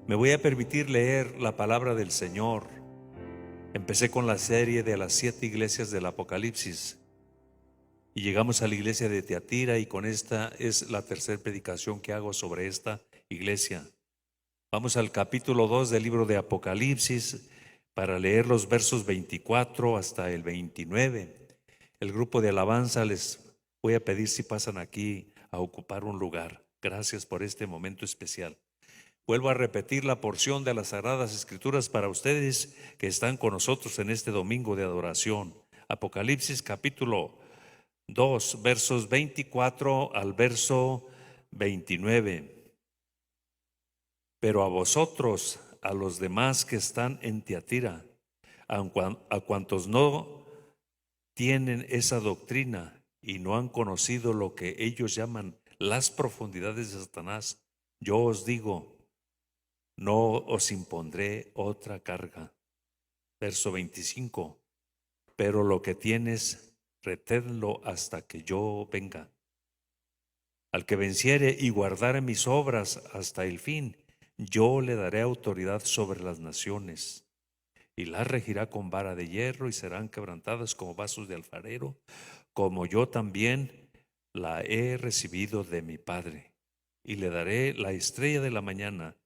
Me voy a permitir leer la palabra del Señor. Empecé con la serie de las 7 iglesias del Apocalipsis y llegamos a la iglesia de Tiatira, y con esta es la tercera predicación que hago sobre esta iglesia. Vamos al capítulo 2 del libro de Apocalipsis para leer los versos 24 hasta el 29. El grupo de alabanza les voy a pedir si pasan aquí a ocupar un lugar. Gracias por este momento especial. Vuelvo a repetir la porción de las Sagradas Escrituras para ustedes que están con nosotros en este domingo de adoración. Apocalipsis capítulo 2, versos 24 al verso 29. Pero a vosotros, a los demás que están en Tiatira, a cuantos no tienen esa doctrina y no han conocido lo que ellos llaman las profundidades de Satanás, yo os digo, no os impondré otra carga. Verso 25. Pero lo que tienes, reténlo hasta que yo venga. Al que venciere y guardare mis obras hasta el fin, yo le daré autoridad sobre las naciones, y las regirá con vara de hierro, y serán quebrantadas como vasos de alfarero, como yo también la he recibido de mi Padre. Y le daré la estrella de la mañana.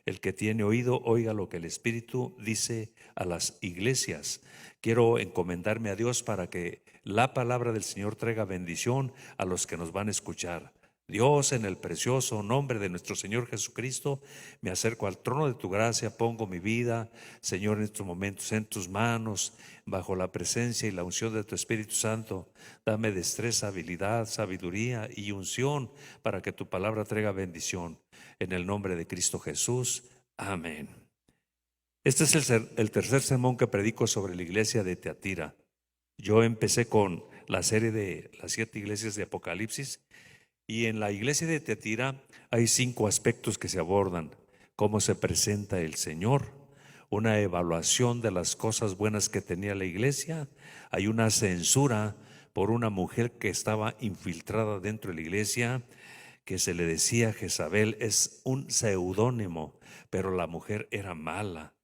El que tiene oído, oiga lo que el Espíritu dice a las iglesias. Quiero encomendarme a Dios para que la palabra del Señor traiga bendición a los que nos van a escuchar. Dios, en el precioso nombre de nuestro Señor Jesucristo, me acerco al trono de tu gracia, pongo mi vida, Señor, en estos momentos en tus manos, bajo la presencia y la unción de tu Espíritu Santo. Dame destreza, habilidad, sabiduría y unción para que tu palabra traiga bendición. En el nombre de Cristo Jesús, amén. Este es el tercer sermón que predico sobre la iglesia de Tiatira. Yo empecé con la serie de las 7 iglesias de Apocalipsis, y en la iglesia de Tiatira hay 5 aspectos que se abordan: cómo se presenta el Señor, una evaluación de las cosas buenas que tenía la iglesia, hay una censura por una mujer que estaba infiltrada dentro de la iglesia, que se le decía Jezabel. Es un seudónimo, pero la mujer era mala,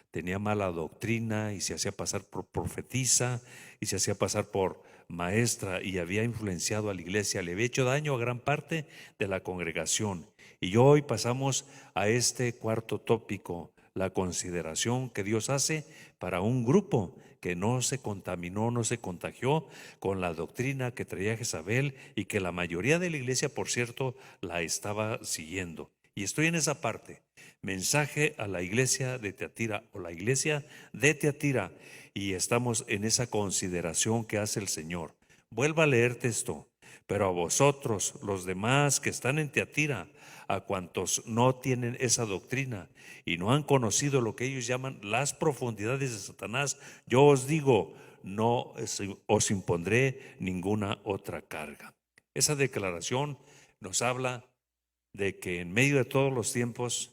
tenía mala doctrina y se hacía pasar por profetisa y se hacía pasar por maestra, y había influenciado a la iglesia, le había hecho daño a gran parte de la congregación. Y hoy pasamos a este cuarto tópico, la consideración que Dios hace para un grupo que no se contaminó, no se contagió con la doctrina que traía Jezabel, y que la mayoría de la iglesia, por cierto, la estaba siguiendo. Y estoy en esa parte, mensaje a la iglesia de Tiatira, o la iglesia de Tiatira, y estamos en esa consideración que hace el Señor. Vuelvo a leerte esto. Pero a vosotros, los demás que están en Tiatira, a cuantos no tienen esa doctrina y no han conocido lo que ellos llaman las profundidades de Satanás, yo os digo, no os impondré ninguna otra carga. Esa declaración nos habla de que en medio de todos los tiempos,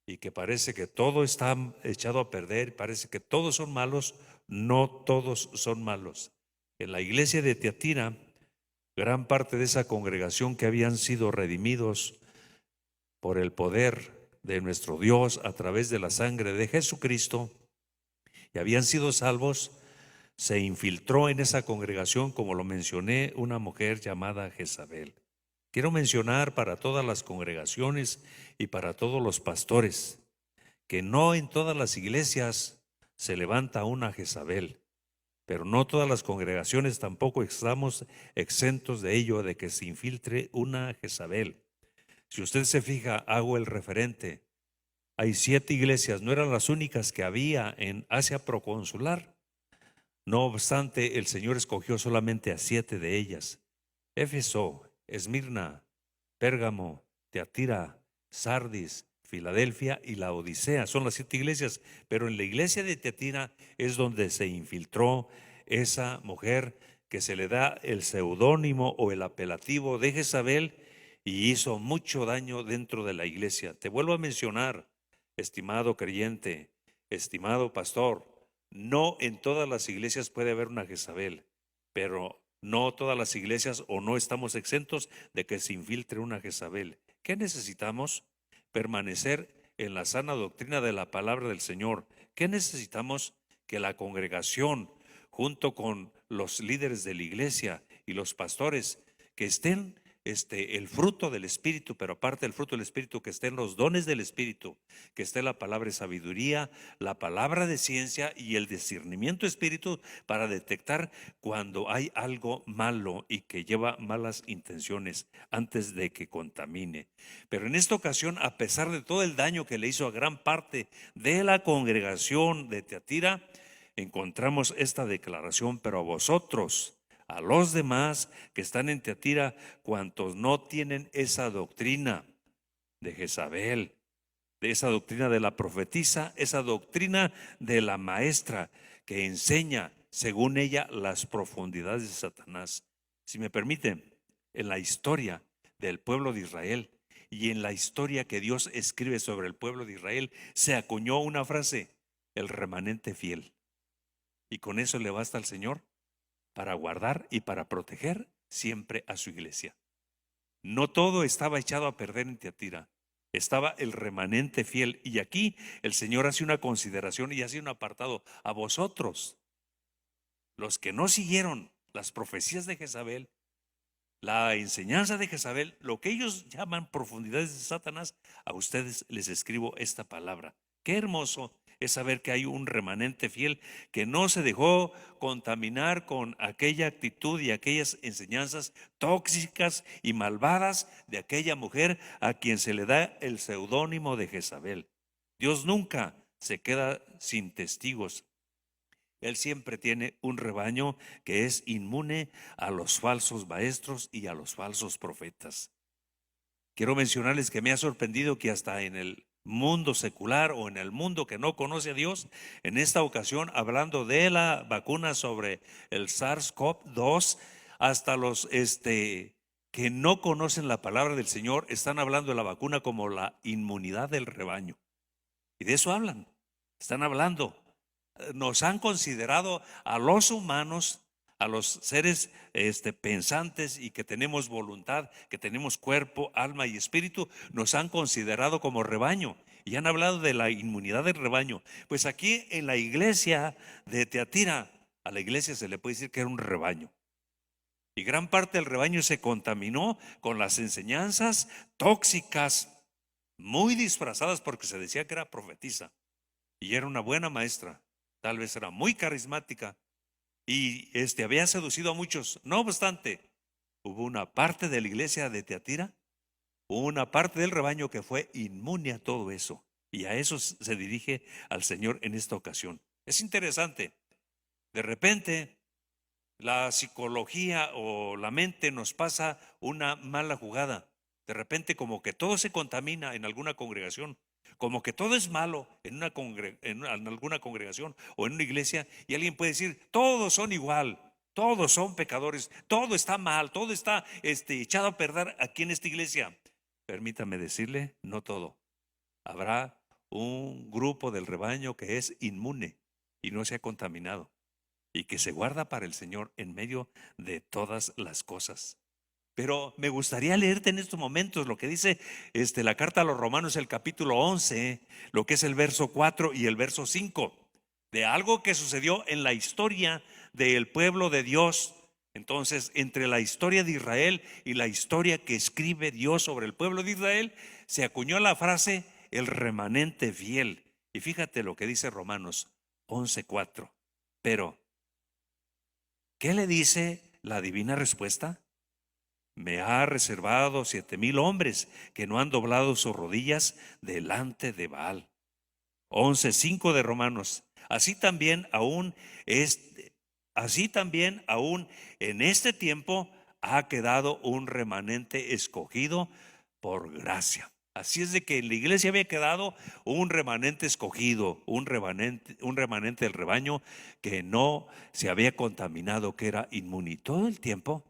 y que parece que todo está echado a perder, parece que todos son malos, no todos son malos. En la iglesia de Tiatira, gran parte de esa congregación que habían sido redimidos por el poder de nuestro Dios a través de la sangre de Jesucristo y habían sido salvos, se infiltró en esa congregación, como lo mencioné, una mujer llamada Jezabel. Quiero mencionar para todas las congregaciones y para todos los pastores que no en todas las iglesias se levanta una Jezabel, pero no todas las congregaciones tampoco estamos exentos de ello, de que se infiltre una Jezabel. Si usted se fija, hago el referente. Hay 7 iglesias, no eran las únicas que había en Asia proconsular. No obstante, el Señor escogió solamente a 7 de ellas: Éfeso, Esmirna, Pérgamo, Tiatira, Sardis, Filadelfia y la Odisea. Son las 7 iglesias, pero en la iglesia de Tiatira es donde se infiltró esa mujer que se le da el seudónimo o el apelativo de Jezabel, y hizo mucho daño dentro de la iglesia. Te vuelvo a mencionar, estimado creyente, estimado pastor, no en todas las iglesias puede haber una Jezabel, pero no todas las iglesias, o no estamos exentos de que se infiltre una Jezabel. ¿Qué necesitamos? Permanecer en la sana doctrina de la palabra del Señor. ¿Qué necesitamos? Que la congregación, junto con los líderes de la iglesia y los pastores, que estén el fruto del Espíritu, pero aparte del fruto del Espíritu, que estén los dones del Espíritu, que esté la palabra de sabiduría, la palabra de ciencia y el discernimiento espíritu para detectar cuando hay algo malo y que lleva malas intenciones antes de que contamine. Pero en esta ocasión, a pesar de todo el daño que le hizo a gran parte de la congregación de Teatira, encontramos esta declaración: pero a vosotros, a los demás que están en Teatira, cuantos no tienen esa doctrina de Jezabel, de esa doctrina de la profetisa, esa doctrina de la maestra que enseña, según ella, las profundidades de Satanás. Si me permiten, en la historia del pueblo de Israel y en la historia que Dios escribe sobre el pueblo de Israel, se acuñó una frase: el remanente fiel. Y con eso le basta al Señor para guardar y para proteger siempre a su iglesia. No todo estaba echado a perder en Teatira, estaba el remanente fiel. Y aquí el Señor hace una consideración y hace un apartado: a vosotros, los que no siguieron las profecías de Jezabel, la enseñanza de Jezabel, lo que ellos llaman profundidades de Satanás, a ustedes les escribo esta palabra. Qué hermoso es saber que hay un remanente fiel que no se dejó contaminar con aquella actitud y aquellas enseñanzas tóxicas y malvadas de aquella mujer a quien se le da el seudónimo de Jezabel. Dios nunca se queda sin testigos. Él siempre tiene un rebaño que es inmune a los falsos maestros y a los falsos profetas. Quiero mencionarles que me ha sorprendido que hasta en el mundo secular o en el mundo que no conoce a Dios, en esta ocasión, hablando de la vacuna sobre el SARS-CoV-2, hasta los que no conocen la palabra del Señor están hablando de la vacuna como la inmunidad del rebaño. Y de eso hablan, están hablando. Nos han considerado a los humanos, a los seres pensantes y que tenemos voluntad, que tenemos cuerpo, alma y espíritu, nos han considerado como rebaño y han hablado de la inmunidad del rebaño. Pues aquí en la iglesia de Teatira, a la iglesia se le puede decir que era un rebaño. Y gran parte del rebaño se contaminó con las enseñanzas tóxicas, muy disfrazadas porque se decía que era profetisa y era una buena maestra. Tal vez era muy carismática y había seducido a muchos. No obstante, hubo una parte de la iglesia de Teatira, una parte del rebaño que fue inmune a todo eso. Y a eso se dirige al Señor en esta ocasión. Es interesante. De repente, la psicología o la mente nos pasa una mala jugada. De repente, como que todo se contamina en alguna congregación, como que todo es malo en alguna congregación o en una iglesia, y alguien puede decir: todos son igual, todos son pecadores, todo está mal, todo está echado a perder aquí en esta iglesia. Permítame decirle, no todo. Habrá un grupo del rebaño que es inmune y no se ha contaminado y que se guarda para el Señor en medio de todas las cosas. Pero me gustaría leerte en estos momentos lo que dice la carta a los Romanos, el capítulo 11, lo que es el verso 4 y el verso 5, de algo que sucedió en la historia del pueblo de Dios. Entonces, entre la historia de Israel y la historia que escribe Dios sobre el pueblo de Israel, se acuñó la frase el remanente fiel. Y fíjate lo que dice Romanos 11:4. Pero, ¿qué le dice la divina respuesta? Me ha reservado 7,000 hombres que no han doblado sus rodillas delante de Baal. 11:5 de Romanos. Así también aún en este tiempo ha quedado un remanente escogido por gracia. Así es de que en la iglesia había quedado un remanente escogido, un remanente del rebaño que no se había contaminado, que era inmune. Todo el tiempo,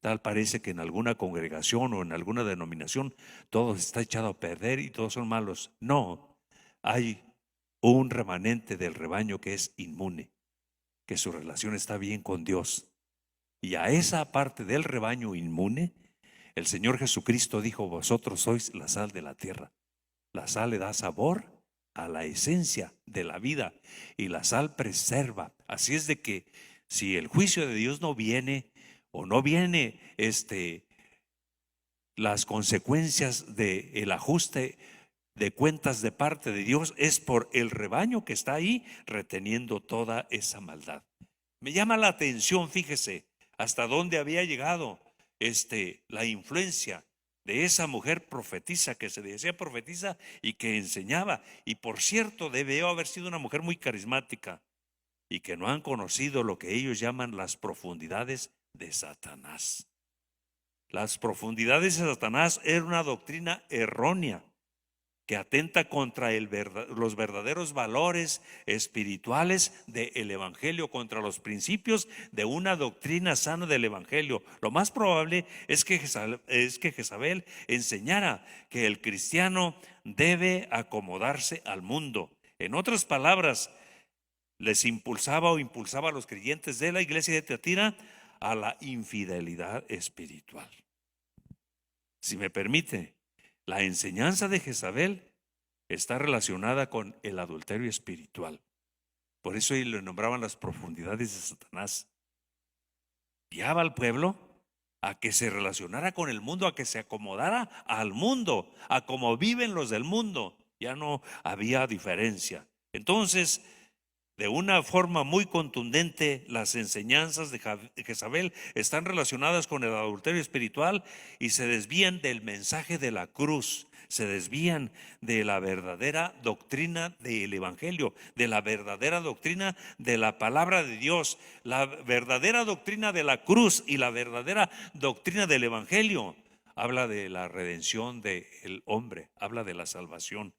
tal parece que en alguna congregación o en alguna denominación todo está echado a perder y todos son malos. No, hay un remanente del rebaño que es inmune, que su relación está bien con Dios. Y a esa parte del rebaño inmune, el Señor Jesucristo dijo: vosotros sois la sal de la tierra. La sal le da sabor a la esencia de la vida y la sal preserva. Así es de que si el juicio de Dios no viene o no viene las consecuencias del ajuste de cuentas de parte de Dios, es por el rebaño que está ahí reteniendo toda esa maldad. Me llama la atención, fíjese, hasta dónde había llegado la influencia de esa mujer profetisa que se decía profetisa y que enseñaba. Y por cierto, debió haber sido una mujer muy carismática y que no han conocido lo que ellos llaman las profundidades de Satanás. Las profundidades de Satanás era una doctrina errónea que atenta contra los verdaderos valores espirituales del Evangelio, contra los principios de una doctrina sana del Evangelio. Lo más probable es que Jezabel enseñara que el cristiano debe acomodarse al mundo. En otras palabras, les impulsaba a los creyentes de la iglesia de Tiatira a la infidelidad espiritual. Si me permite, la enseñanza de Jezabel está relacionada con el adulterio espiritual. Por eso le nombraban las profundidades de Satanás. Guiaba al pueblo a que se relacionara con el mundo, a que se acomodara al mundo, a cómo viven los del mundo. Ya no había diferencia. Entonces, de una forma muy contundente, las enseñanzas de Jezabel están relacionadas con el adulterio espiritual y se desvían del mensaje de la cruz, se desvían de la verdadera doctrina del Evangelio, de la verdadera doctrina de la palabra de Dios. La verdadera doctrina de la cruz y la verdadera doctrina del Evangelio habla de la redención del hombre, habla de la salvación.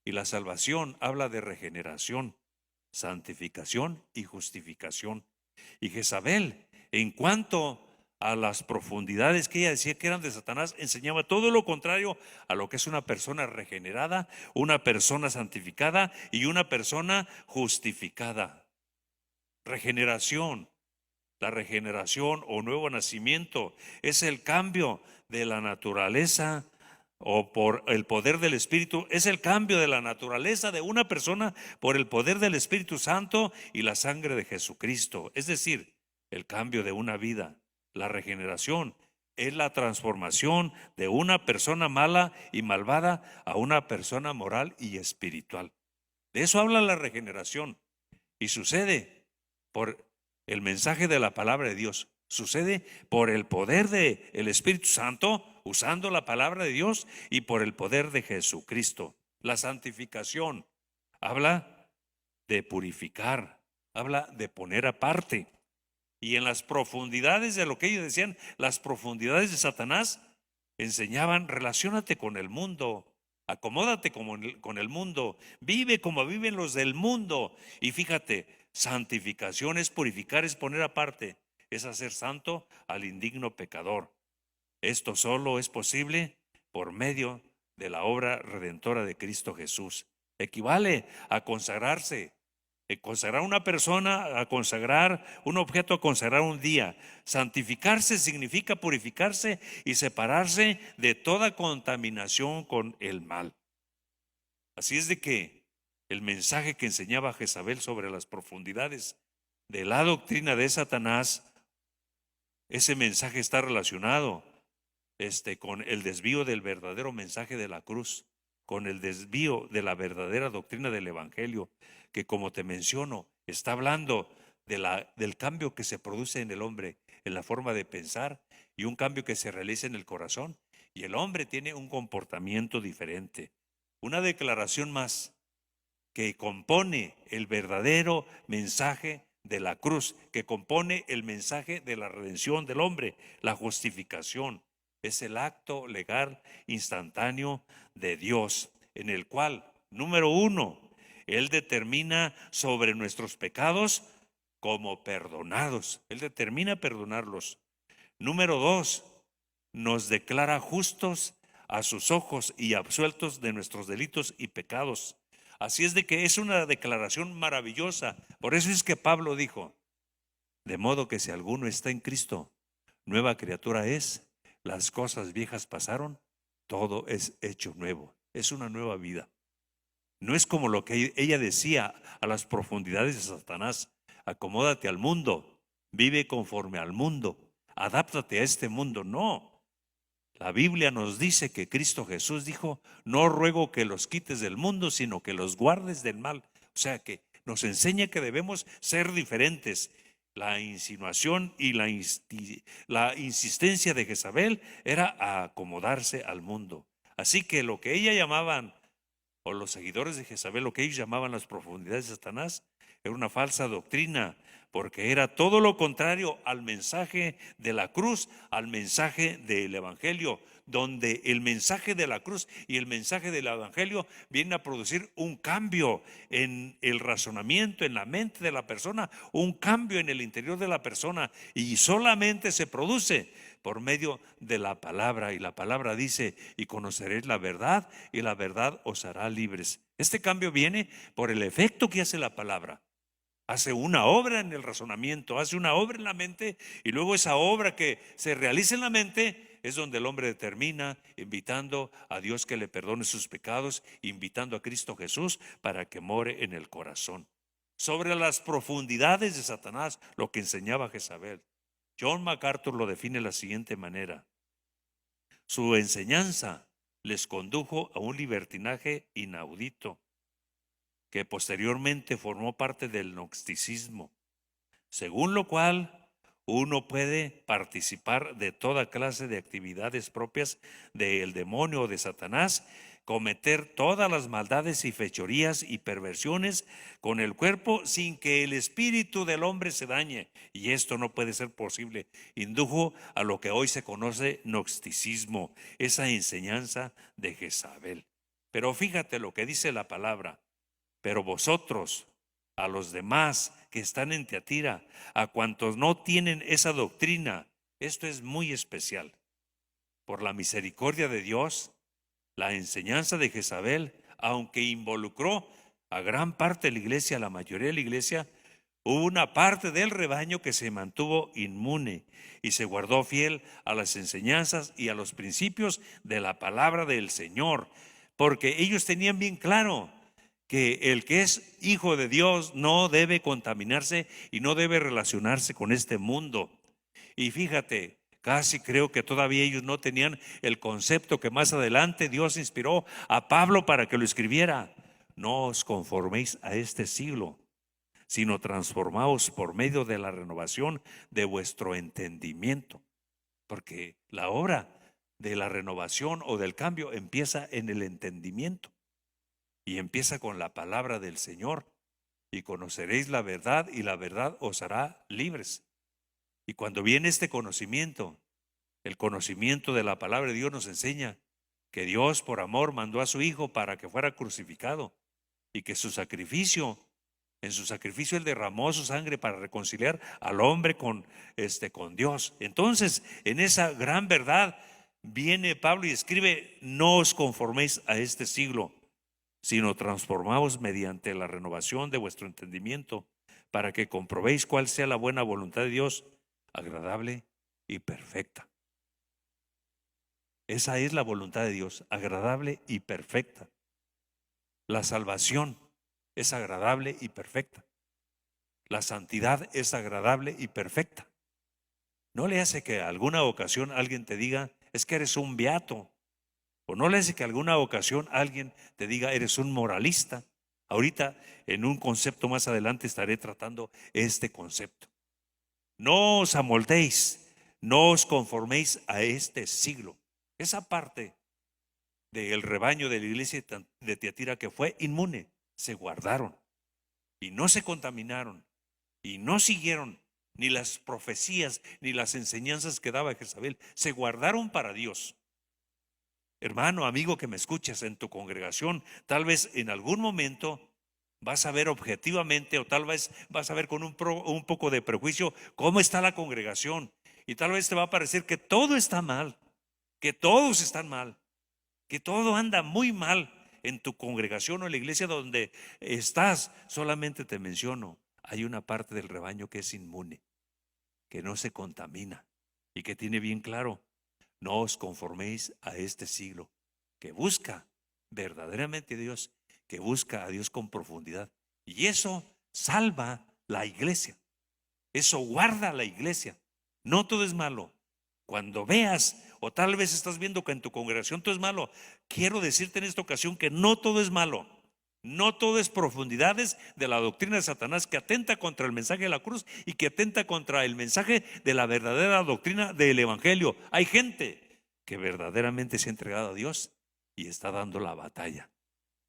Y la salvación habla de regeneración, santificación y justificación. Y Jezabel, en cuanto a las profundidades que ella decía que eran de Satanás, enseñaba todo lo contrario a lo que es una persona regenerada, una persona santificada y una persona justificada. Regeneración. La regeneración o nuevo nacimiento es el cambio de la naturaleza o por el poder del Espíritu, es el cambio de la naturaleza de una persona por el poder del Espíritu Santo y la sangre de Jesucristo. Es decir, el cambio de una vida. La regeneración es la transformación de una persona mala y malvada a una persona moral y espiritual. De eso habla la regeneración y sucede por el mensaje de la palabra de Dios. Sucede por el poder del Espíritu Santo, usando la palabra de Dios, y por el poder de Jesucristo. La santificación habla de purificar, habla de poner aparte. Y en las profundidades de lo que ellos decían, las profundidades de Satanás, enseñaban: relaciónate con el mundo, acomódate con el mundo, vive como viven los del mundo. Y fíjate, santificación es purificar, es poner aparte, es hacer santo al indigno pecador. Esto solo es posible por medio de la obra redentora de Cristo Jesús. Equivale a consagrarse. Consagrar una persona, a consagrar un objeto, a consagrar un día. Santificarse significa purificarse y separarse de toda contaminación con el mal. Así es de que el mensaje que enseñaba Jezabel sobre las profundidades de la doctrina de Satanás, ese mensaje está relacionado con el desvío del verdadero mensaje de la cruz, con el desvío de la verdadera doctrina del Evangelio, que, como te menciono, está hablando del cambio que se produce en el hombre, en la forma de pensar, y un cambio que se realiza en el corazón, y el hombre tiene un comportamiento diferente. Una declaración más que compone el verdadero mensaje de la cruz, que compone el mensaje de la redención del hombre, la justificación. Es el acto legal instantáneo de Dios, en el cual, número uno, Él determina sobre nuestros pecados como perdonados. Él determina perdonarlos. Número dos, nos declara justos a sus ojos y absueltos de nuestros delitos y pecados. Así es de que es una declaración maravillosa. Por eso es que Pablo dijo: de modo que si alguno está en Cristo, nueva criatura es. Las cosas viejas pasaron, todo es hecho nuevo. es una nueva vida. No es como lo que ella decía a las profundidades de Satanás: acomódate al mundo, vive conforme al mundo, adáptate a este mundo. No, la Biblia nos dice que Cristo Jesús dijo: no ruego que los quites del mundo, sino que los guardes del mal. O sea, que nos enseña que debemos ser diferentes. La insinuación y la insistencia de Jezabel era a acomodarse al mundo. Así que lo que ella llamaban, o los seguidores de Jezabel, lo que ellos llamaban las profundidades de Satanás, era una falsa doctrina, porque era todo lo contrario al mensaje de la cruz, al mensaje del evangelio, donde el mensaje de la cruz y el mensaje del evangelio vienen a producir un cambio en el razonamiento, en la mente de la persona, un cambio en el interior de la persona, y solamente se produce por medio de la palabra. Y la palabra dice: y conoceréis la verdad, y la verdad os hará libres. Este cambio viene por el efecto que hace la palabra. Hace una obra en el razonamiento, hace una obra en la mente, y luego esa obra que se realiza en la mente es donde el hombre determina, invitando a Dios que le perdone sus pecados, invitando a Cristo Jesús para que more en el corazón. Sobre las profundidades de Satanás, lo que enseñaba Jezabel, John MacArthur lo define de la siguiente manera: su enseñanza les condujo a un libertinaje inaudito, que posteriormente formó parte del gnosticismo, según lo cual uno puede participar de toda clase de actividades propias del demonio o de Satanás, cometer todas las maldades y fechorías y perversiones con el cuerpo sin que el espíritu del hombre se dañe. Y esto no puede ser posible. Indujo a lo que hoy se conoce gnosticismo, esa enseñanza de Jezabel. Pero fíjate lo que dice la palabra: pero vosotros, a los demás que están en Tiatira, a cuantos no tienen esa doctrina, esto es muy especial. Por la misericordia de Dios, la enseñanza de Jezabel, aunque involucró a gran parte de la iglesia, a la mayoría de la iglesia, hubo una parte del rebaño que se mantuvo inmune y se guardó fiel a las enseñanzas y a los principios de la palabra del Señor, porque ellos tenían bien claro que el que es hijo de Dios no debe contaminarse y no debe relacionarse con este mundo. Y fíjate, casi creo que todavía ellos no tenían el concepto que más adelante Dios inspiró a Pablo para que lo escribiera: no os conforméis a este siglo, sino transformaos por medio de la renovación de vuestro entendimiento. Porque la obra de la renovación o del cambio empieza en el entendimiento. Y empieza con la palabra del Señor: y conoceréis la verdad, y la verdad os hará libres. Y cuando viene este conocimiento, el conocimiento de la palabra de Dios, nos enseña que Dios por amor mandó a su Hijo para que fuera crucificado, y que su sacrificio, en su sacrificio Él derramó su sangre para reconciliar al hombre con Dios. Entonces, en esa gran verdad viene Pablo y escribe: no os conforméis a este siglo, sino transformaos mediante la renovación de vuestro entendimiento, para que comprobéis cuál sea la buena voluntad de Dios, agradable y perfecta. Esa es la voluntad de Dios, agradable y perfecta. La salvación es agradable y perfecta. La santidad es agradable y perfecta. ¿No le hace que alguna ocasión alguien te diga: es que eres un beato? ¿O no le hace que alguna ocasión alguien te diga: eres un moralista? Ahorita, en un concepto más adelante, estaré tratando este concepto. No os amoldéis, no os conforméis a este siglo. Esa parte del rebaño de la iglesia de Tiatira que fue inmune, se guardaron y no se contaminaron y no siguieron ni las profecías ni las enseñanzas que daba Jezabel. Se guardaron para Dios. Hermano, amigo que me escuchas en tu congregación, tal vez en algún momento vas a ver objetivamente, o tal vez vas a ver con un poco de prejuicio cómo está la congregación, y tal vez te va a parecer que todo está mal, que todos están mal, que todo anda muy mal en tu congregación o en la iglesia donde estás. Solamente te menciono: hay una parte del rebaño que es inmune, que no se contamina y que tiene bien claro: no os conforméis a este siglo, que busca verdaderamente Dios, que busca a Dios con profundidad. Y eso salva la iglesia. Eso guarda la iglesia. No todo es malo. Cuando veas, o tal vez estás viendo que en tu congregación todo es malo, quiero decirte en esta ocasión que no todo es malo. No todo es profundidades de la doctrina de Satanás que atenta contra el mensaje de la cruz y que atenta contra el mensaje de la verdadera doctrina del evangelio. Hay gente que verdaderamente se ha entregado a Dios y está dando la batalla,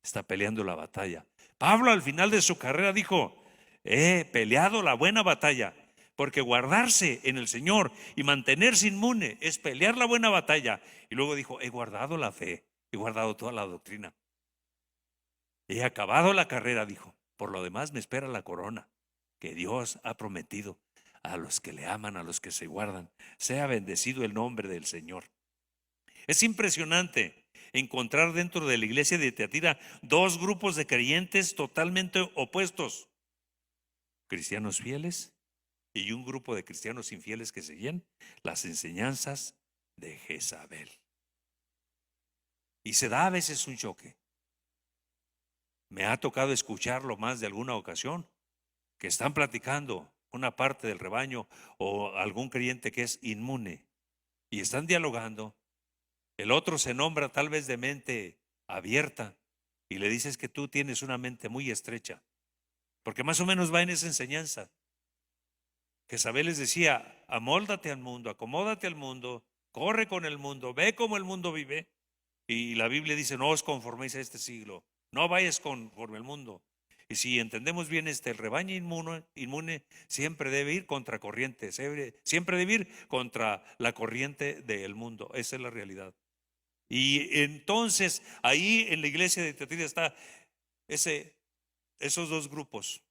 está peleando la batalla. Pablo al final de su carrera dijo: he peleado la buena batalla. Porque guardarse en el Señor y mantenerse inmune es pelear la buena batalla. Y luego dijo: he guardado la fe, he guardado toda la doctrina. He acabado la carrera, dijo. Por lo demás me espera la corona que Dios ha prometido a los que le aman, a los que se guardan. Sea bendecido el nombre del Señor. Es impresionante encontrar dentro de la iglesia de Tiatira dos grupos de creyentes totalmente opuestos: cristianos fieles y un grupo de cristianos infieles que seguían las enseñanzas de Jezabel. Y se da a veces un choque. Me ha tocado escucharlo más de alguna ocasión, que están platicando una parte del rebaño o algún creyente que es inmune y están dialogando. El otro se nombra tal vez de mente abierta y le dices que tú tienes una mente muy estrecha, porque más o menos va en esa enseñanza. Jezabel les decía: amóldate al mundo, acomódate al mundo, corre con el mundo, ve como el mundo vive. Y la Biblia dice: no os conforméis a este siglo, no vayas conforme al mundo. Y si entendemos bien el rebaño inmune siempre debe ir contra corriente, siempre debe ir contra la corriente del mundo. Esa es la realidad. Y entonces ahí en la iglesia de Tiatira está esos dos grupos: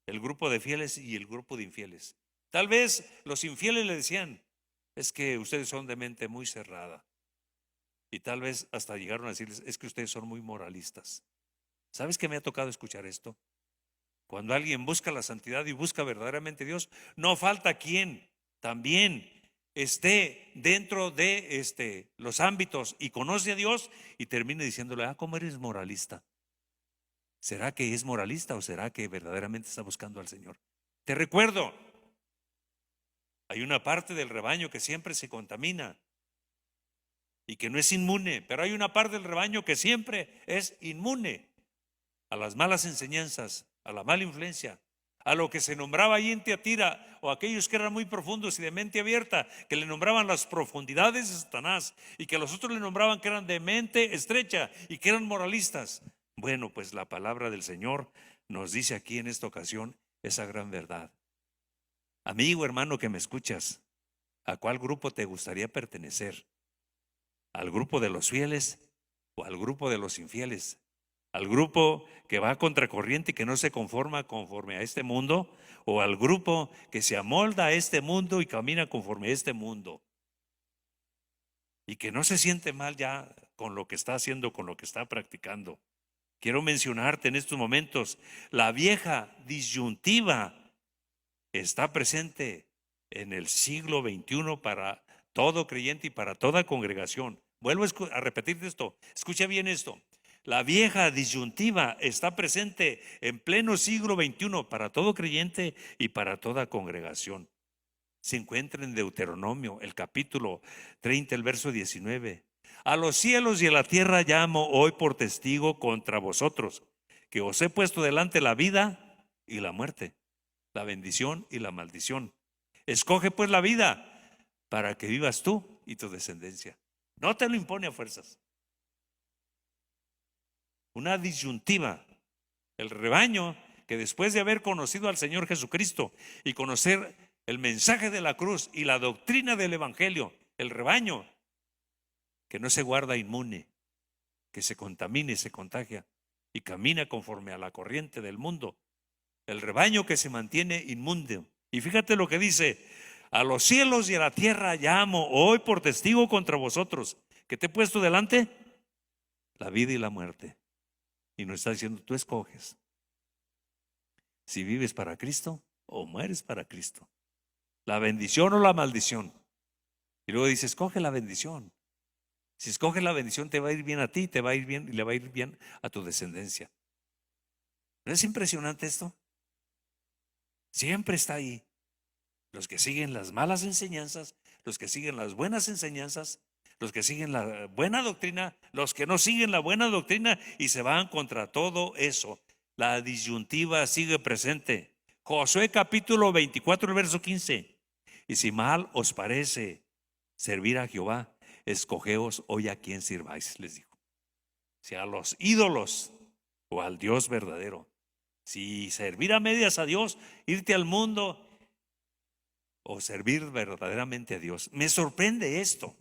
el grupo de fieles y el grupo de infieles. Tal vez los infieles le decían: es que ustedes son de mente muy cerrada. Y tal vez hasta llegaron a decirles: es que ustedes son muy moralistas. ¿Sabes qué me ha tocado escuchar esto? Cuando alguien busca la santidad y busca verdaderamente a Dios, no falta quien también esté dentro de los ámbitos y conoce a Dios y termine diciéndole: ah, ¿cómo eres moralista? ¿Será que es moralista o será que verdaderamente está buscando al Señor? Te recuerdo, hay una parte del rebaño que siempre se contamina y que no es inmune, pero hay una parte del rebaño que siempre es inmune a las malas enseñanzas, a la mala influencia, a lo que se nombraba ahí en Tiatira, o aquellos que eran muy profundos y de mente abierta, que le nombraban las profundidades de Satanás, y que los otros le nombraban que eran de mente estrecha y que eran moralistas. Bueno, pues la palabra del Señor nos dice aquí en esta ocasión esa gran verdad. Amigo, hermano que me escuchas, ¿a cuál grupo te gustaría pertenecer? ¿Al grupo de los fieles o al grupo de los infieles? ¿Al grupo que va contracorriente y que no se conforme a este mundo? ¿O al grupo que se amolda a este mundo y camina conforme a este mundo? Y que no se siente mal ya con lo que está haciendo, con lo que está practicando. Quiero mencionarte en estos momentos: la vieja disyuntiva está presente en el siglo XXI para todo creyente y para toda congregación. Vuelvo a repetir esto, escucha bien esto: la vieja disyuntiva está presente en pleno siglo XXI para todo creyente y para toda congregación. Se encuentra en Deuteronomio, el capítulo 30, el verso 19. A los cielos y a la tierra llamo hoy por testigo contra vosotros, que os he puesto delante la vida y la muerte, la bendición y la maldición. Escoge pues la vida para que vivas tú y tu descendencia. No te lo impone a fuerzas. Una disyuntiva. El rebaño que después de haber conocido al Señor Jesucristo y conocer el mensaje de la cruz y la doctrina del evangelio, el rebaño que no se guarda inmune, que se contamina y se contagia y camina conforme a la corriente del mundo, el rebaño que se mantiene inmundo. Y fíjate lo que dice: a los cielos y a la tierra llamo hoy por testigo contra vosotros, que te he puesto delante la vida y la muerte. Y nos está diciendo: tú escoges si vives para Cristo o mueres para Cristo, la bendición o la maldición. Y luego dice: escoge la bendición. Si escoges la bendición, te va a ir bien a ti, te va a ir bien y le va a ir bien a tu descendencia. ¿No es impresionante esto? Siempre está ahí. Los que siguen las malas enseñanzas, los que siguen las buenas enseñanzas, los que siguen la buena doctrina, los que no siguen la buena doctrina y se van contra todo eso. La disyuntiva sigue presente. Josué capítulo 24, verso 15. Y si mal os parece servir a Jehová, escogeos hoy a quién sirváis, les dijo. Si a los ídolos o al Dios verdadero. Si servir a medias a Dios, irte al mundo o servir verdaderamente a Dios. Me sorprende esto,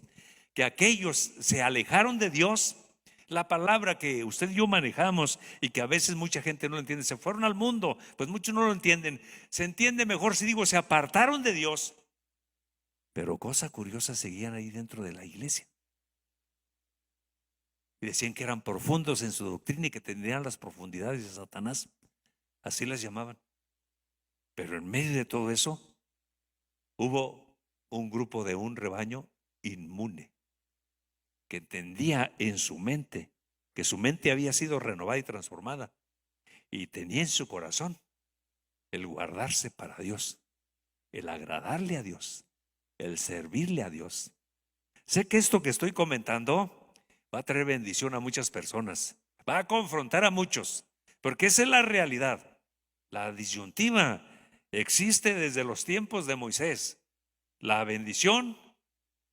que aquellos se alejaron de Dios. La palabra que usted y yo manejamos y que a veces mucha gente no lo entiende, se fueron al mundo, pues muchos no lo entienden. Se entiende mejor si digo se apartaron de Dios, pero cosa curiosa, seguían ahí dentro de la iglesia y decían que eran profundos en su doctrina y que tendrían las profundidades de Satanás, así las llamaban. Pero en medio de todo eso hubo un grupo de un rebaño inmune, que entendía en su mente que su mente había sido renovada y transformada, y tenía en su corazón el guardarse para Dios, el agradarle a Dios, el servirle a Dios. Sé que esto que estoy comentando va a traer bendición a muchas personas, va a confrontar a muchos, porque esa es la realidad. La disyuntiva existe desde los tiempos de Moisés: la bendición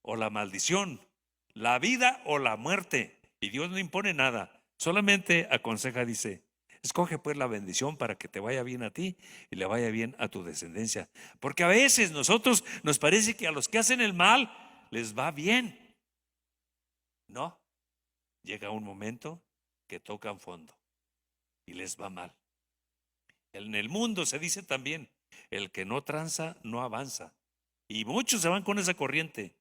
o la maldición, la vida o la muerte. Y Dios no impone nada, solamente aconseja, dice: escoge pues la bendición para que te vaya bien a ti y le vaya bien a tu descendencia. Porque a veces nosotros nos parece que a los que hacen el mal les va bien. No, llega un momento que tocan fondo y les va mal. En el mundo se dice también: el que no tranza no avanza. Y muchos se van con esa corriente,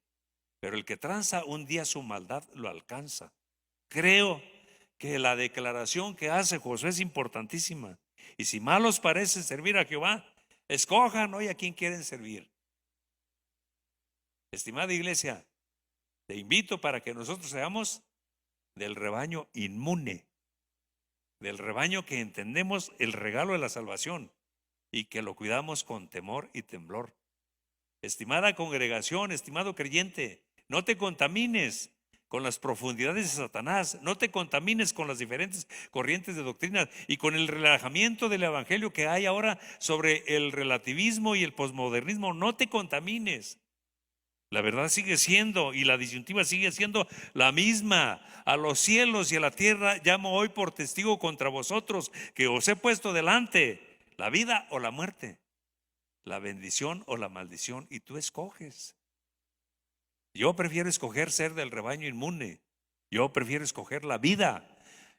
pero el que tranza un día su maldad lo alcanza. Creo que la declaración que hace Josué es importantísima. Y si mal os parece servir a Jehová, escojan hoy a quién quieren servir. Estimada iglesia, te invito para que nosotros seamos del rebaño inmune, del rebaño que entendemos el regalo de la salvación y que lo cuidamos con temor y temblor. Estimada congregación, estimado creyente, no te contamines con las profundidades de Satanás, no te contamines con las diferentes corrientes de doctrina y con el relajamiento del evangelio que hay ahora sobre el relativismo y el posmodernismo. No te contamines. La verdad sigue siendo, y la disyuntiva sigue siendo la misma. A los cielos y a la tierra llamo hoy por testigo contra vosotros, que os he puesto delante la vida o la muerte, la bendición o la maldición, y tú escoges. Yo prefiero escoger ser del rebaño inmune. Yo prefiero escoger la vida.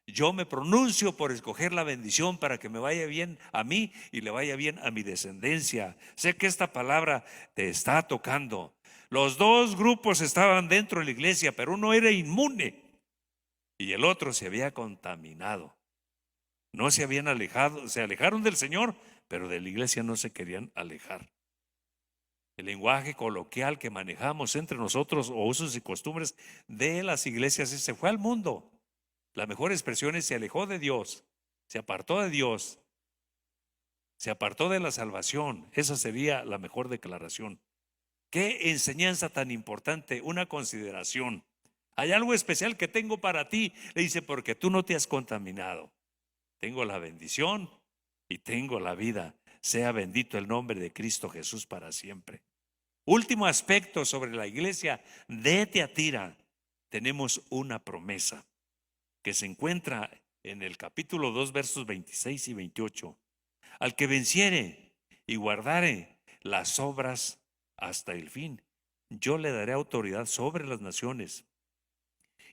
Yo me pronuncio por escoger la bendición para que me vaya bien a mí y le vaya bien a mi descendencia. Sé que esta palabra te está tocando. Los dos grupos estaban dentro de la iglesia, pero uno era inmune y el otro se había contaminado. No se habían alejado, se alejaron del Señor, pero de la iglesia no se querían alejar. El lenguaje coloquial que manejamos entre nosotros o usos y costumbres de las iglesias se fue al mundo. La mejor expresión es: se alejó de Dios, se apartó de Dios, se apartó de la salvación. Esa sería la mejor declaración. Qué enseñanza tan importante, una consideración. Hay algo especial que tengo para ti, le dice, porque tú no te has contaminado. Tengo la bendición y tengo la vida. Sea bendito el nombre de Cristo Jesús para siempre. Último aspecto sobre la iglesia de Tiatira. Tenemos una promesa que se encuentra en el capítulo 2, versos 26 y 28. Al que venciere y guardare las obras hasta el fin, yo le daré autoridad sobre las naciones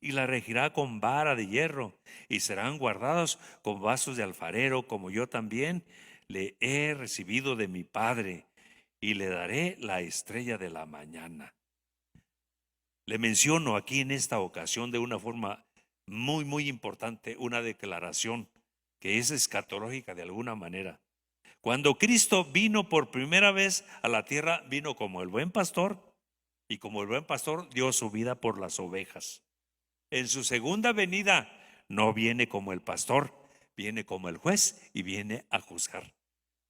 y la regirá con vara de hierro, y serán guardados con vasos de alfarero, como yo también le he recibido de mi Padre, y le daré la estrella de la mañana. Le menciono aquí en esta ocasión de una forma muy importante una declaración que es escatológica de alguna manera. Cuando Cristo vino por primera vez a la tierra, vino como el buen pastor, y como el buen pastor dio su vida por las ovejas. en su segunda venida no viene como el pastor, viene como el juez y viene a juzgar.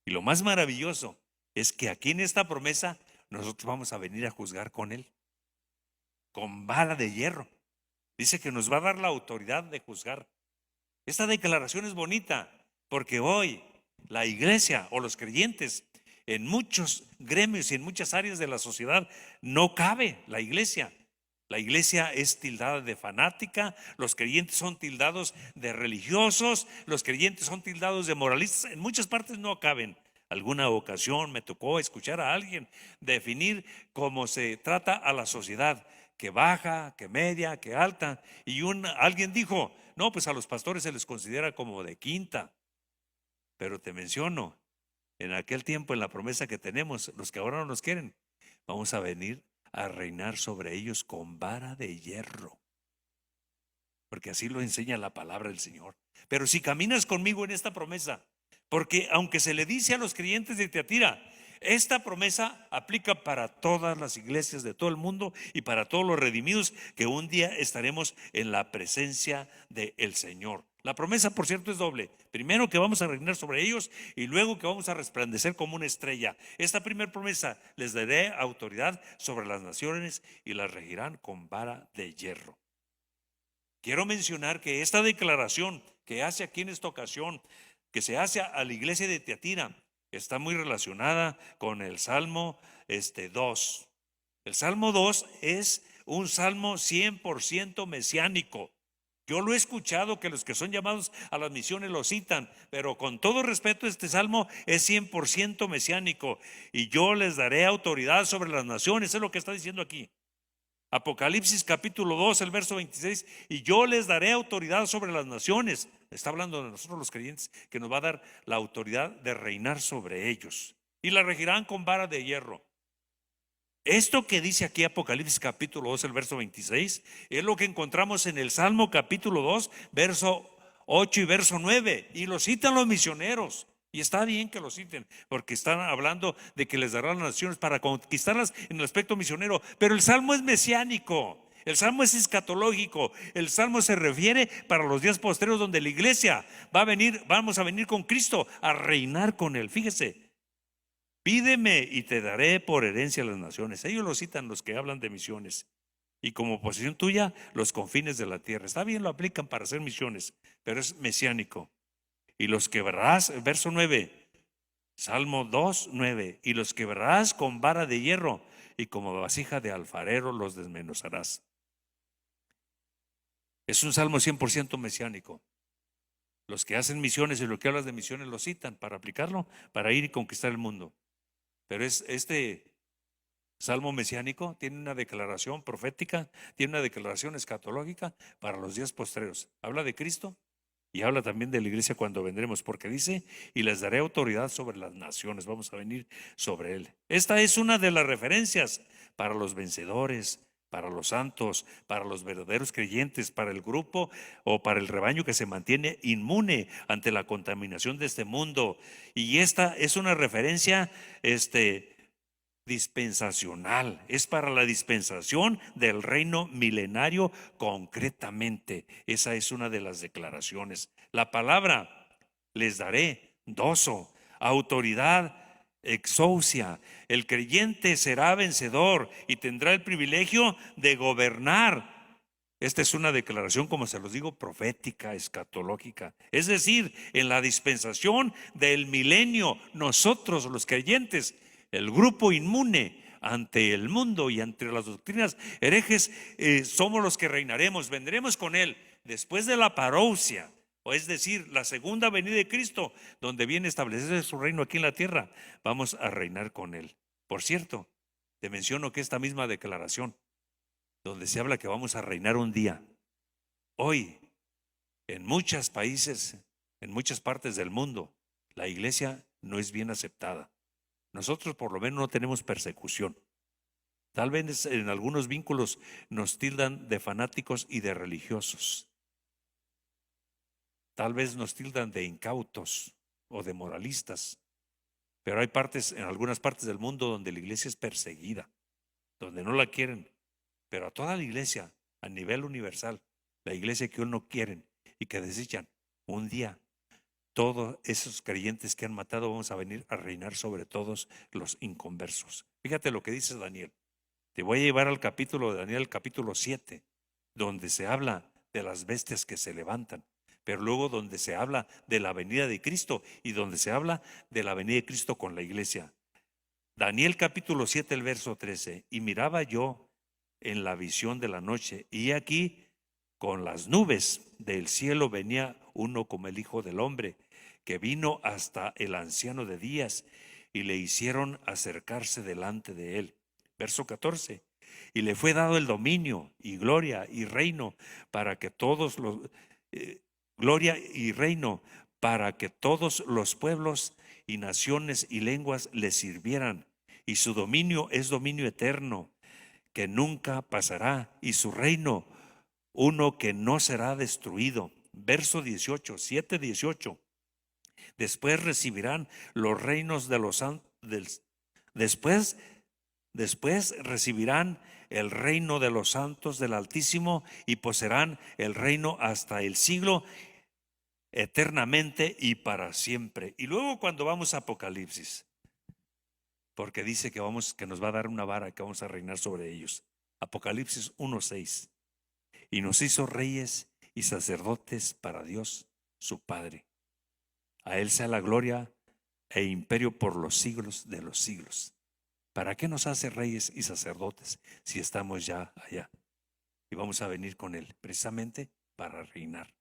Y lo más maravilloso es que aquí en esta promesa nosotros vamos a venir a juzgar con Él, con vara de hierro. Dice que nos va a dar la autoridad de juzgar. Esta declaración es bonita porque hoy la iglesia o los creyentes en muchos gremios y en muchas áreas de la sociedad no cabe la iglesia. La iglesia es tildada de fanática, los creyentes son tildados de religiosos, los creyentes son tildados de moralistas. En muchas partes no caben. Alguna ocasión me tocó escuchar a alguien definir cómo se trata a la sociedad, que baja, que media, que alta. Y alguien dijo, no, pues a los pastores se les considera como de quinta. Pero te menciono, en aquel tiempo, en la promesa que tenemos, los que ahora no nos quieren, vamos a venir a reinar sobre ellos con vara de hierro, porque así lo enseña la palabra del Señor. Pero si caminas conmigo en esta promesa, porque aunque se le dice a los creyentes de Tiatira, esta promesa aplica para todas las iglesias de todo el mundo y para todos los redimidos que un día estaremos en la presencia del Señor. La promesa, por cierto, es doble. Primero, que vamos a reinar sobre ellos, y luego que vamos a resplandecer como una estrella. Esta primera promesa: les daré autoridad sobre las naciones y las regirán con vara de hierro. Quiero mencionar que esta declaración que hace aquí en esta ocasión, que se hace a la iglesia de Tiatira, está muy relacionada con el Salmo 2. El Salmo 2 es un salmo 100% mesiánico. Yo lo he escuchado que los que son llamados a las misiones lo citan, pero con todo respeto, este salmo es 100% mesiánico. Y yo les daré autoridad sobre las naciones, es lo que está diciendo aquí. Apocalipsis capítulo 2, el verso 26, y yo les daré autoridad sobre las naciones. Está hablando de nosotros los creyentes, que nos va a dar la autoridad de reinar sobre ellos. Y la regirán con vara de hierro. Esto que dice aquí Apocalipsis capítulo 2, el verso 26, es lo que encontramos en el Salmo capítulo 2, verso 8 y verso 9. Y lo citan los misioneros. Y está bien que lo citen, porque están hablando de que les dará las naciones para conquistarlas en el aspecto misionero. Pero el Salmo es mesiánico, el Salmo es escatológico. El Salmo se refiere para los días posteriores, donde la iglesia vamos a venir con Cristo a reinar con Él. Fíjese. Pídeme y te daré por herencia las naciones. Ellos lo citan, los que hablan de misiones. Y como posesión tuya, los confines de la tierra. Está bien, lo aplican para hacer misiones, pero es mesiánico. Y los quebrarás, verso 9, Salmo 2, 9. Y los quebrarás con vara de hierro, y como vasija de alfarero los desmenuzarás. Es un salmo 100% mesiánico. Los que hacen misiones y los que hablan de misiones lo citan para aplicarlo, para ir y conquistar el mundo. Pero este salmo mesiánico tiene una declaración profética, tiene una declaración escatológica para los días postreros. Habla de Cristo y habla también de la iglesia cuando vendremos, porque dice: y les daré autoridad sobre las naciones. Vamos a venir sobre Él. Esta es una de las referencias para los vencedores, para los santos, para los verdaderos creyentes, para el grupo o para el rebaño que se mantiene inmune ante la contaminación de este mundo. Y esta es una referencia dispensacional, es para la dispensación del reino milenario concretamente. Esa es una de las declaraciones. La palabra les daré, doso, autoridad, exousia. El creyente será vencedor y tendrá el privilegio de gobernar. Esta es una declaración, como se los digo, profética, escatológica. Es decir, en la dispensación del milenio, nosotros los creyentes, el grupo inmune ante el mundo y ante las doctrinas herejes, somos los que reinaremos, vendremos con Él después de la parousia, o es decir, la segunda venida de Cristo, donde viene a establecerse su reino aquí en la tierra. Vamos a reinar con Él. Por cierto, te menciono que esta misma declaración, donde se habla que vamos a reinar un día, hoy en muchos países, en muchas partes del mundo, la iglesia no es bien aceptada. Nosotros por lo menos no tenemos persecución. Tal vez en algunos vínculos nos tildan de fanáticos y de religiosos. Tal vez nos tildan de incautos o de moralistas. Pero hay en algunas partes del mundo donde la iglesia es perseguida, donde no la quieren. Pero a toda la iglesia, a nivel universal, la iglesia que hoy no quieren y que desechan, un día todos esos creyentes que han matado vamos a venir a reinar sobre todos los inconversos. Fíjate lo que dice Daniel. Te voy a llevar al capítulo de Daniel, capítulo 7, donde se habla de las bestias que se levantan, pero luego donde se habla de la venida de Cristo y donde se habla de la venida de Cristo con la iglesia. Daniel capítulo 7, el verso 13. Y miraba yo en la visión de la noche, y aquí con las nubes del cielo venía uno como el Hijo del Hombre, que vino hasta el anciano de días, y le hicieron acercarse delante de él. Verso 14. Y le fue dado el dominio y gloria y reino para que todos los gloria y reino para que todos los pueblos y naciones y lenguas le sirvieran. Y su dominio es dominio eterno, que nunca pasará, y su reino uno que no será destruido. Verso 18, 7, 18. Después recibirán los reinos de los después recibirán el reino de los santos del Altísimo y poseerán el reino hasta el siglo, eternamente y para siempre. Y luego cuando vamos a Apocalipsis, porque dice que nos va a dar una vara, que vamos a reinar sobre ellos. Apocalipsis 1:6. Y nos hizo reyes y sacerdotes para Dios su Padre. A él sea la gloria e imperio por los siglos de los siglos. ¿Para qué nos hace reyes y sacerdotes si estamos ya allá? Y vamos a venir con él precisamente para reinar,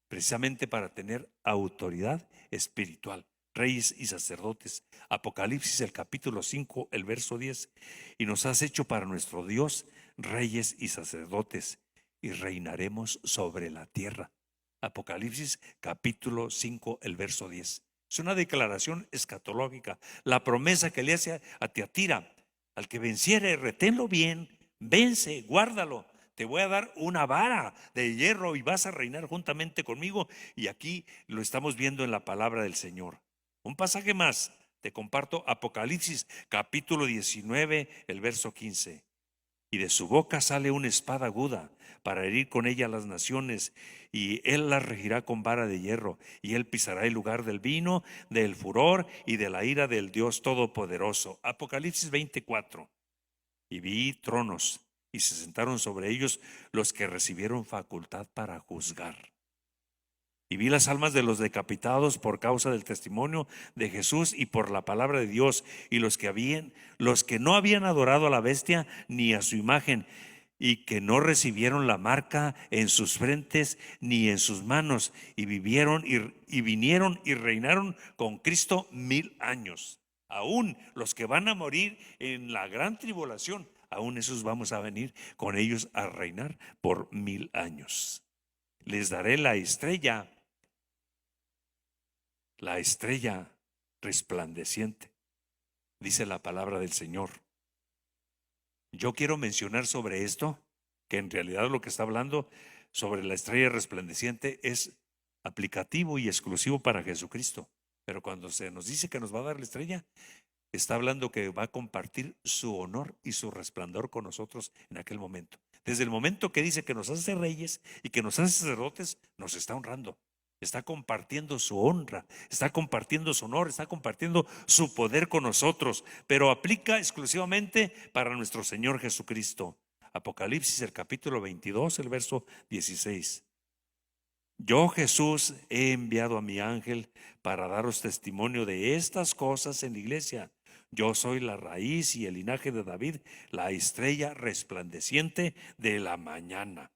precisamente para tener autoridad espiritual, reyes y sacerdotes. Apocalipsis el capítulo 5, el verso 10. Y nos has hecho para nuestro Dios reyes y sacerdotes, y reinaremos sobre la tierra. Apocalipsis capítulo 5, el verso 10. Es una declaración escatológica, la promesa que le hace a Tiatira: al que venciere, reténlo bien, vence, guárdalo. Te voy a dar una vara de hierro y vas a reinar juntamente conmigo. Y aquí lo estamos viendo en la palabra del Señor. Un pasaje más, te comparto Apocalipsis capítulo 19, el verso 15. Y de su boca sale una espada aguda para herir con ella a las naciones, y él las regirá con vara de hierro, y él pisará el lugar del vino, del furor y de la ira del Dios Todopoderoso. Apocalipsis 24. Y vi tronos, y se sentaron sobre ellos los que recibieron facultad para juzgar. Y vi las almas de los decapitados por causa del testimonio de Jesús y por la palabra de Dios, y los que no habían adorado a la bestia ni a su imagen, y que no recibieron la marca en sus frentes ni en sus manos, y vinieron y reinaron con Cristo 1000 años. Aún los que van a morir en la gran tribulación, aún esos vamos a venir con ellos a reinar por 1000 años. Les daré la estrella resplandeciente, dice la palabra del Señor. Yo quiero mencionar sobre esto, que en realidad lo que está hablando sobre la estrella resplandeciente es aplicativo y exclusivo para Jesucristo. Pero cuando se nos dice que nos va a dar la estrella, está hablando que va a compartir su honor y su resplandor con nosotros en aquel momento. Desde el momento que dice que nos hace reyes y que nos hace sacerdotes, nos está honrando. Está compartiendo su honra, está compartiendo su honor, está compartiendo su poder con nosotros, pero aplica exclusivamente para nuestro Señor Jesucristo. Apocalipsis el capítulo 22, el verso 16. Yo, Jesús, he enviado a mi ángel para daros testimonio de estas cosas en la iglesia. Yo soy la raíz y el linaje de David, la estrella resplandeciente de la mañana.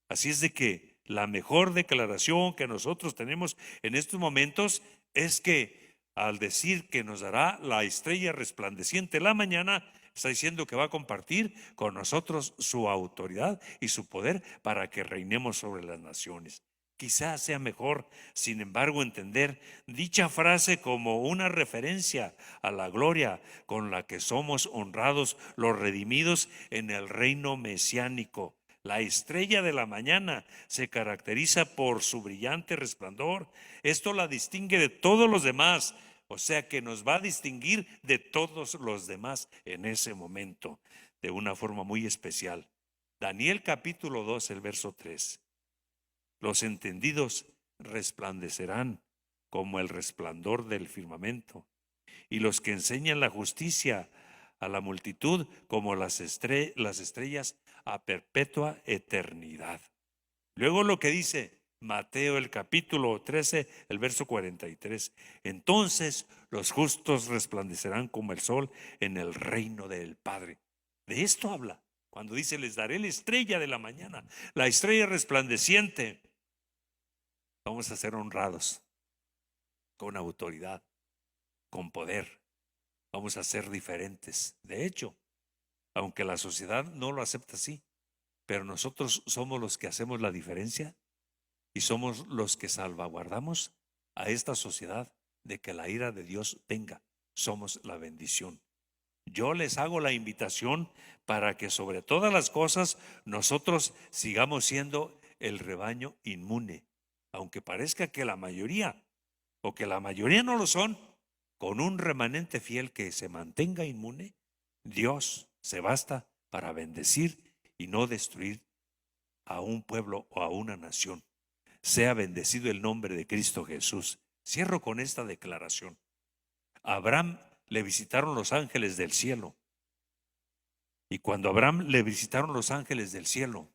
Así es de que la mejor declaración que nosotros tenemos en estos momentos es que al decir que nos dará la estrella resplandeciente de la mañana, está diciendo que va a compartir con nosotros su autoridad y su poder para que reinemos sobre las naciones. Quizás sea mejor, sin embargo, entender dicha frase como una referencia a la gloria con la que somos honrados los redimidos en el reino mesiánico. La estrella de la mañana se caracteriza por su brillante resplandor. Esto la distingue de todos los demás, o sea que nos va a distinguir de todos los demás en ese momento, de una forma muy especial. Daniel capítulo 2, el verso 3. Los entendidos resplandecerán como el resplandor del firmamento, y los que enseñan la justicia a la multitud como las estrellas a perpetua eternidad. Luego lo que dice Mateo el capítulo 13, el verso 43. Entonces los justos resplandecerán como el sol en el reino del Padre. De esto habla cuando dice: les daré la estrella de la mañana, la estrella resplandeciente. Vamos a ser honrados con autoridad, con poder. Vamos a ser diferentes. De hecho, aunque la sociedad no lo acepta así, pero nosotros somos los que hacemos la diferencia y somos los que salvaguardamos a esta sociedad de que la ira de Dios venga. Somos la bendición. Yo les hago la invitación para que sobre todas las cosas nosotros sigamos siendo el rebaño inmune, aunque parezca que la mayoría o que la mayoría no lo son. Con un remanente fiel que se mantenga inmune, Dios se basta para bendecir y no destruir a un pueblo o a una nación. Sea bendecido el nombre de Cristo Jesús. Cierro con esta declaración. A Abraham le visitaron los ángeles del cielo. Y cuando a Abraham le visitaron los ángeles del cielo,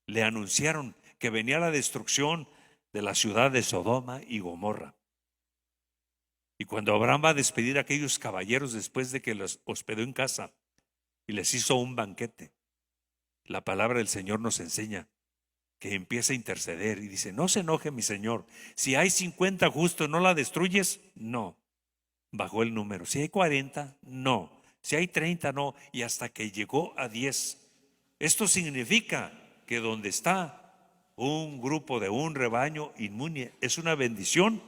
le anunciaron que venía la destrucción de la ciudad de Sodoma y Gomorra. Y cuando Abraham va a despedir a aquellos caballeros después de que los hospedó en casa y les hizo un banquete, la palabra del Señor nos enseña que empieza a interceder y dice: no se enoje mi Señor, si hay 50 justos, ¿no la destruyes? No. Bajó el número. Si hay 40, no. Si hay 30, no. Y hasta que llegó a 10. Esto significa que donde está un grupo de un rebaño inmune, es una bendición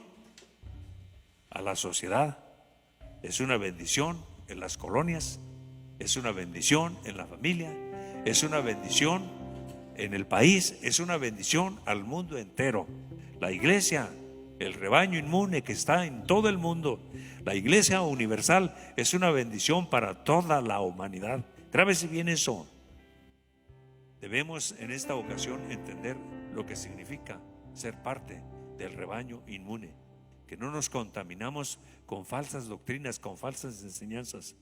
a la sociedad, es una bendición en las colonias, es una bendición en la familia, es una bendición en el país, es una bendición al mundo entero. La iglesia, el rebaño inmune que está en todo el mundo, la iglesia universal, es una bendición para toda la humanidad. Grábese bien eso. Debemos en esta ocasión entender lo que significa ser parte del rebaño inmune, que no nos contaminamos con falsas doctrinas, con falsas enseñanzas,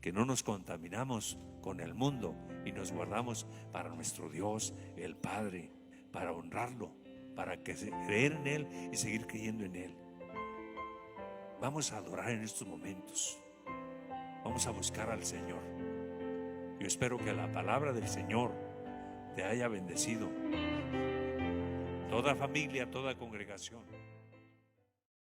que no nos contaminamos con el mundo y nos guardamos para nuestro Dios, el Padre, para honrarlo, para creer en Él y seguir creyendo en Él. Vamos a adorar en estos momentos, vamos a buscar al Señor. Yo espero que la palabra del Señor te haya bendecido, toda familia, toda congregación.